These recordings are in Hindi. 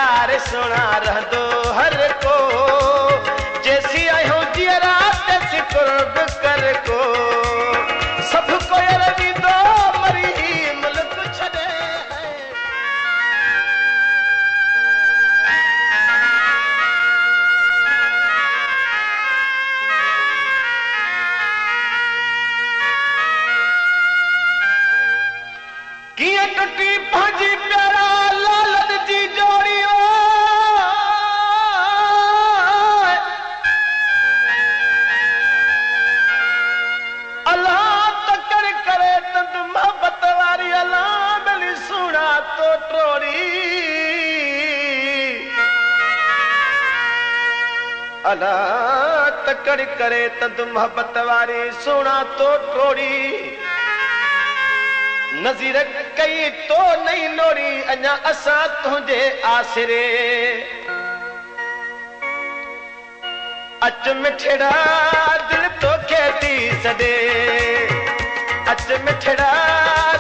चार सुना रहंदो हर को जैसी आयो जियरा तैसी कुर्ब कर को सब को रवि दो मरी मुल्क छड़े है किया टुटी भाजी प्यारा लालन जी जोड़ी अल्लाह तकड़ करे तंद मोहब्बत वारी अल्लाह मिली सुना तो ट्रोड़ी अल्लाह तकड़ करे तंद मोहब्बत वारी सुना तो ट्रोड़ी नज़ीर कई तो नहीं लोड़ी अञा असां तुंहिंजे आसिरे अच मिठड़ा दिल तोखे थी सॾे अच मिठड़ा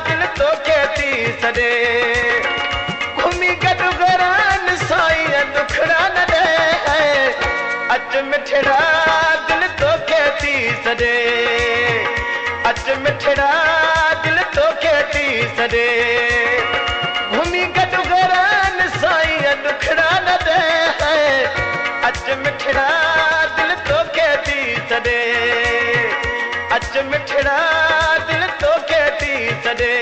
दिल तोखे थी सॾे घुमी गॾु घरान साईं दुखड़ा न ॾे अच मिठड़ा दिल तोखे थी सॾे अच मिठड़ा दिल तोखे थी सॾे घुमी गॾु घरान साईं दुखड़ा न ॾे अच मिठड़ा दिल तोखे थी सॾे अच मिठड़ा दिल तोखे थी सॾे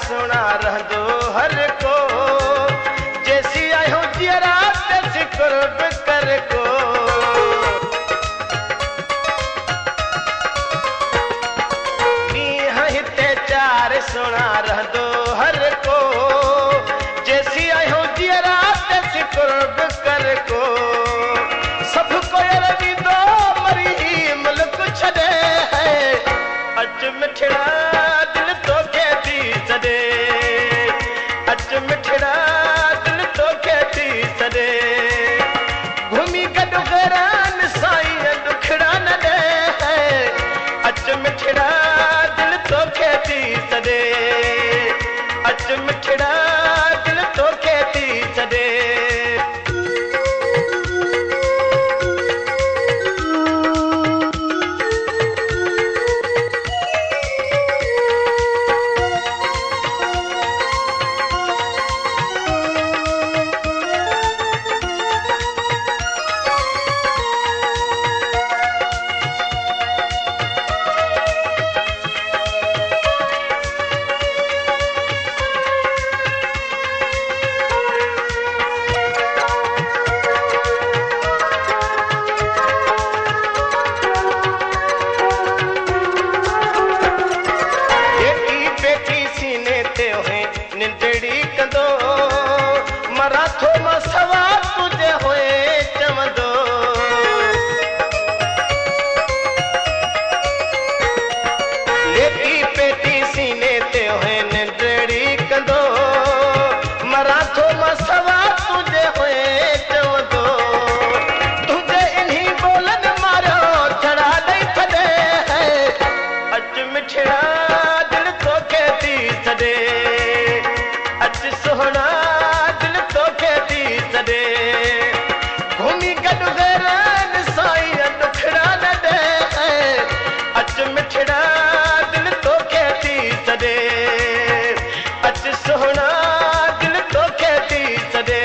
सुना रहंदो हर को जैसी आयो जियरा तैसी कुर्ब कर को मीह हिते चार सुना रहंदो हर को जैसी आयो जियरा तैसी कुर्ब कर को सब को रवि दो मरी मुल्क छड़े है अच मिठड़ा दिल तोखे थी सॾे अच मिठड़ा दिल तोखे थी सॾे घुमी गॾु घरान साईं दुखड़ा न ॾे अच मिठड़ा दिल तोखे थी सॾे अच मिठड़ा दिल तोखे थी सॾे निंदड़ी कंदो मराठो मां सवा तुझे होए चवंदो लेटी पेटी सीने ते होए निंदड़ी कंदो मराठो मां सवा तुझे होए चवंदो तुझे इन्हीं बोलन मारो छड़ा ॾेई छॾे अच मिठड़ा दिल तोखे थी सॾे अच सोहना दिल तोखे थी सॾे घुमी गॾु घरान साईं दुखड़ा न ॾे अच मिठड़ा दिल तोखे थी सॾे अच सोहना दिल तोखे थी सॾे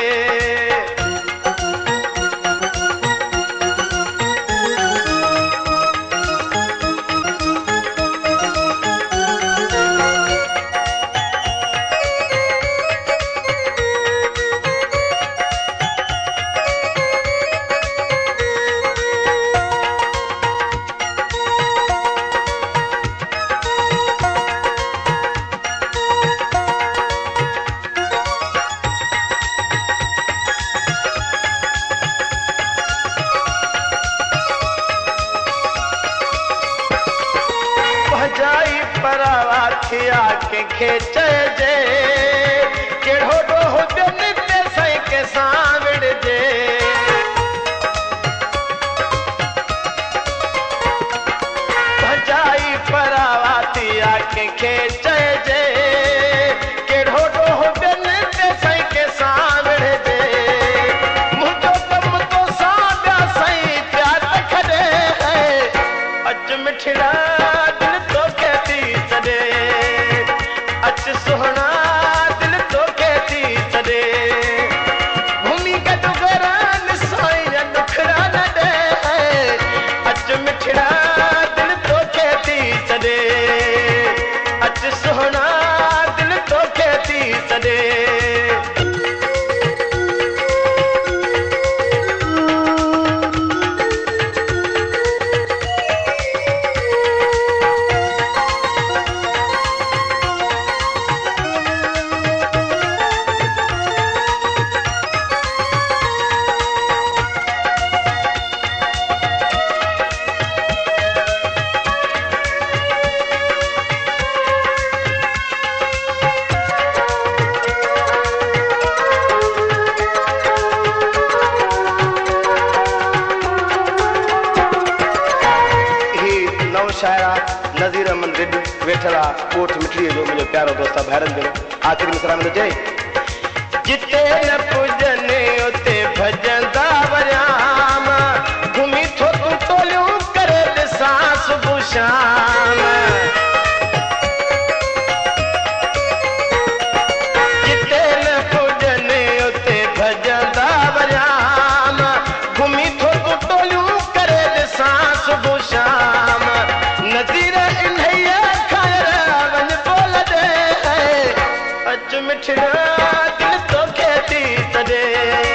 परावा थिया कंहिंखे चइजे कहिड़ो ॾोहो ॿियनि ते साईं कंहिंसां विड़जे भॼाई परावा थिया कंहिंखे चइजे कहिड़ो ॾोहो ॿियनि ते साईं कंहिंसां विड़जे मुंहिंजो कमु तोसां ॿिया साईं प्यार रखंदे अच मिठड़ा दिल तोखे थी सॾे अच सुहिणा दिल तोखे थी सॾे भूमि गॾु घरनि साईं दुखड़ा न ॾे अच मिठड़ा दिल तोखे थी सॾे अच सुहिणा दिल तोखे थी सॾे शायरा नज़ीर अहमद गिड वेठला कोठ मिठड़ीअ जो मुंहिंजो प्यारो दोस्त आहे भाइरनि जो आख़िरी मिसरा में चए जिते न पुॼनि उते भॼंदा वरियाम घुमी थो तूं टोलियूं करे ॾिसां सुबुह शाम जिते न पुॼनि उते भॼंदा वरियाम घुमी थो तूं टोलियूं करे ॾिसां सुबुह शाम नज़ीर इन्हैया खायर वञ बोल दे अच मिठड़ा दिल तोखे थी सॾे